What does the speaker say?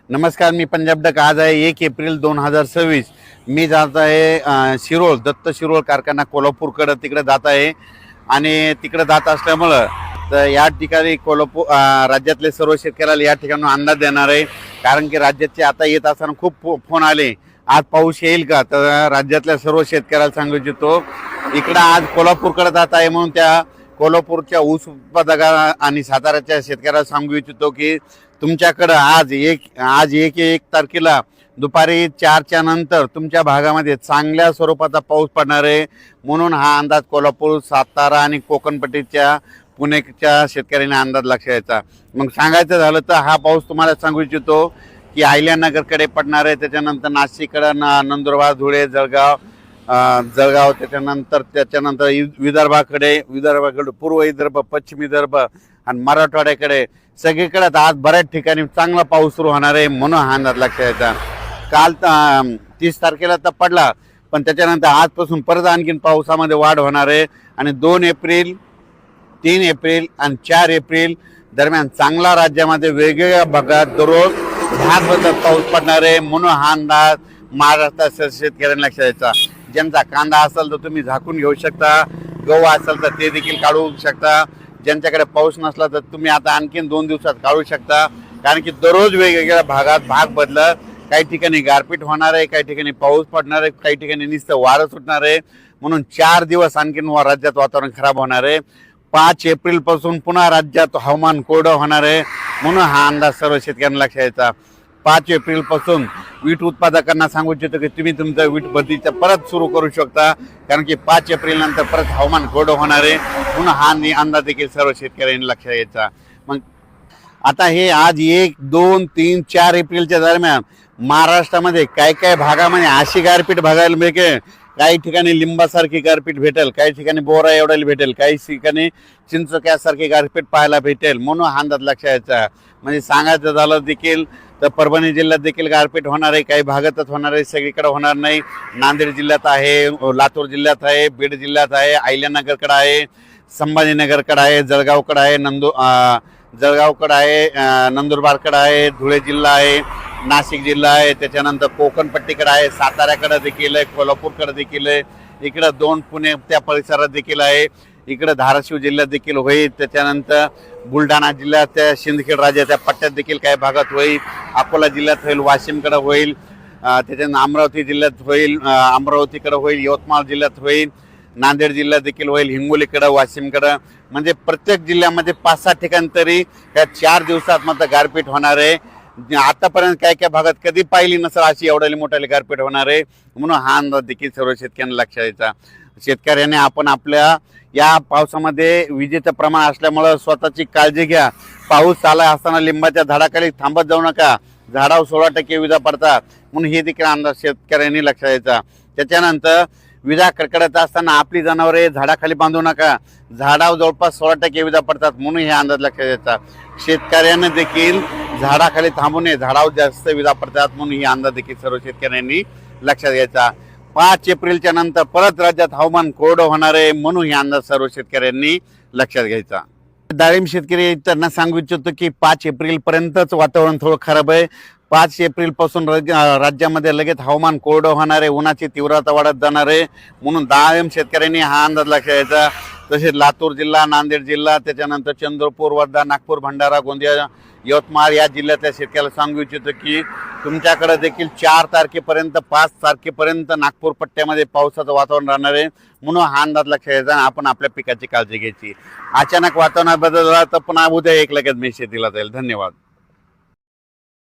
नमस्कार, मी पंजाब डक। आज आहे 1 एप्रिल 2026। मी जात आहे शिरोळ, दत्त शिरोळ कारखाना कोल्हापूरकडे तिकडे जात आहे। आणि तिकडे जात असल्यामुळं तर या ठिकाणी राज्यातले सर्व शेतकऱ्याला या ठिकाणी अंदाज देणार आहे। कारण की राज्याचे आता येत असताना खूप फोन आले, आज पाऊस येईल का? तर राज्यातल्या सर्व शेतकऱ्याला सांगू इच्छितो, इकडं आज कोल्हापूरकडे जात आहे म्हणून त्या कोल्हापूरच्या ऊस उत्पादक आणि साताऱ्याच्या शेतकऱ्याला सांगू इच्छितो की तुमच्याकडं आज एक तारखेला दुपारी 4च्या नंतर तुमच्या भागामध्ये चांगल्या स्वरूपाचा पाऊस पडणार आहे। म्हणून हा अंदाज कोल्हापूर, सातारा आणि कोकणपट्टीच्या पुण्याच्या शेतकऱ्यांनी अंदाज लक्षात घ्यायचा। मग सांगायचं झालं तर हा पाऊस तुम्हाला सांगू इच्छितो की अहिल्यानगरकडे पडणार आहे, त्याच्यानंतर नाशिककडं, नंदुरबार, धुळे, जळगाव, त्याच्यानंतर विदर्भाकडे, पूर्व विदर्भ, पश्चिम विदर्भ आणि मराठवाड्याकडे सगळीकडे आज बऱ्याच ठिकाणी चांगला पाऊस सुरू होणार आहे। म्हणून हा अंदाज लक्षात घ्यायचा। काल 30 तारखेला तर पडला, पण त्याच्यानंतर आजपासून परत आणखीन पावसामध्ये वाढ होणार आहे। आणि 2 एप्रिल, 3 एप्रिल आणि 4 एप्रिल दरम्यान चांगला राज्यामध्ये वेगवेगळ्या भागात दररोज भाग बदलत पाऊस पडणार आहे। म्हणून हा अंदाज महाराष्ट्राच्या शेतकऱ्यांना लक्षात द्यायचा। ज्यांचा कांदा असेल तर तुम्ही झाकून घेऊ शकता, गहू असेल तर ते देखील काढू शकता। ज्यांच्याकडे पाऊस नसला तर तुम्ही आता आणखीन 2 दिवसात काढू शकता। कारण की दररोज वेगवेगळ्या भागात भाग बदलत, काही ठिकाणी गारपीट होणार आहे, काही ठिकाणी पाऊस पडणार आहे, काही ठिकाणी नुसतं वारं सुटणार आहे। म्हणून 4 दिवस आणखीन राज्यात वातावरण खराब होणार आहे। 5 एप्रिल पासून पुन्हा राज्यात हवामान कोरडं होणार आहे। म्हणून हा अंदाज सर्व शेतकऱ्यांना लक्षात घ्यायचा। 5 एप्रिल पासून वीट उत्पादकांना सांगू इच्छितो की तुम्ही तुमचं वीट बदलीचं परत सुरू करू शकता। कारण की 5 एप्रिल नंतर परत हवामान कोरडं होणार आहे। म्हणून हा अंदाज देखील सर्व शेतकऱ्यांनी लक्षात घ्यायचा। मग आता हे आज 1, 2, 3, 4 एप्रिलच्या दरम्यान महाराष्ट्रामध्ये काय भागामध्ये अशी गारपीट बघायला मिळेल। काही ठिकाणी लिंबासारखी गारपीट भेटेल, काही ठिकाणी बोरा एवढ्याला भेटेल, काही ठिकाणी चिंचोक्यासारखी गारपीट पाहायला भेटेल। म्हणून हा अंदाज लक्षात घ्यायचा। म्हणजे सांगायचं झालं देखील तर परभणी जिल्ह्यात देखील गारपीट होणार आहे, काही भागातच होणार आहे, सगळीकडे होणार नाही। नांदेड जिल्ह्यात आहे, लातूर जिल्ह्यात आहे, बीड जिल्ह्यात आहे, अहिल्यानगरकडे आहे, संभाजीनगरकडे आहे, जळगावकडे आहे, नंदुरबारकडे आहे, धुळे जिल्हा आहे, नाशिक जिल्हा आहे, त्याच्यानंतर कोकणपट्टीकडे आहे, साताऱ्याकडे देखील आहे, कोल्हापूरकडे देखील आहे, इकडं 2 पुणे त्या परिसरात देखील आहे, इकडं धाराशिव जिल्ह्यात देखील होईल, त्याच्यानंतर बुलढाणा जिल्ह्यात त्या शिंदखेड राज्याच्या पट्ट्यात देखील काही भागात होईल, अकोला जिल्ह्यात होईल, वाशिमकडे होईल, त्याच्यानंतर अमरावती जिल्ह्यात होईल, अमरावतीकडे होईल, यवतमाळ जिल्ह्यात होईल, नांदेड जिल्ह्यात देखील होईल, हिंगोलीकडे, वाशिमकडे, म्हणजे प्रत्येक जिल्ह्यामध्ये 5-6 ठिकाणी तरी या 4 दिवसात मात्र गारपीट होणार आहे। आतापर्यंत काय भागात कधी पाहिली नसेल अशी एवढ्याली मोठ्याली गारपीट होणार आहे। म्हणून हा अंदाज देखील सर्व शेतकऱ्यांना लक्षात द्यायचा। शेतकऱ्यांनी आपण आपल्या या पावसामध्ये विजेचं प्रमाण असल्यामुळं स्वतःची काळजी घ्या। पाऊस आला असताना लिंबाच्या झाडाखाली थांबत जाऊ नका, झाडावर 16% विजा पडतात। म्हणून हे देखील अंदाज शेतकऱ्यांनी लक्षात द्यायचा। त्याच्यानंतर विजा कडकडत असताना आपली जनावरे झाडाखाली बांधू नका, झाडावर जवळपास 16% विजा पडतात। म्हणून हे अंदाज लक्षात द्यायचा। शेतकऱ्यांना देखील झाडाखाली थांबू नये, झाडावर जास्त विजा पडतात। म्हणून ही अंदाज देखील सर्व शेतकऱ्यांनी लक्षात घ्यायचा। 5 एप्रिलच्या नंतर परत राज्यात हवामान कोरडं होणार आहे। म्हणून ही अंदाज सर्व शेतकऱ्यांनी लक्षात घ्यायचा। डाळिंब शेतकरी त्यांना सांगू इच्छितो की 5 एप्रिल पर्यंतच वातावरण थोडं खराब आहे। 5 एप्रिल पासून राज्यामध्ये लगेच हवामान कोरडं होणार आहे, उन्हाची तीव्रता वाढत जाणार आहे। म्हणून डाळिंब शेतकऱ्यांनी हा अंदाज लक्षात घ्यायचा। तसेच लातूर जिल्हा, नांदेड जिल्हा, त्याच्यानंतर चंद्रपूर, वर्धा, नागपूर, भंडारा, गोंदिया, यवतमाळ या जिल्ह्यातल्या शेतकऱ्याला सांगू इच्छितो की तुमच्याकडे देखील 4 तारखेपर्यंत, 5 तारखेपर्यंत नागपूर पट्ट्यामध्ये पावसाचं वातावरण राहणार आहे। म्हणून हा अंदाज लक्षात घ्यायचा। आपण आपल्या पिकाची काळजी घ्यायची। अचानक वातावरणात बदल झाला तर पुन्हा उद्या एक लगेच मी शेतीला जाईल। धन्यवाद।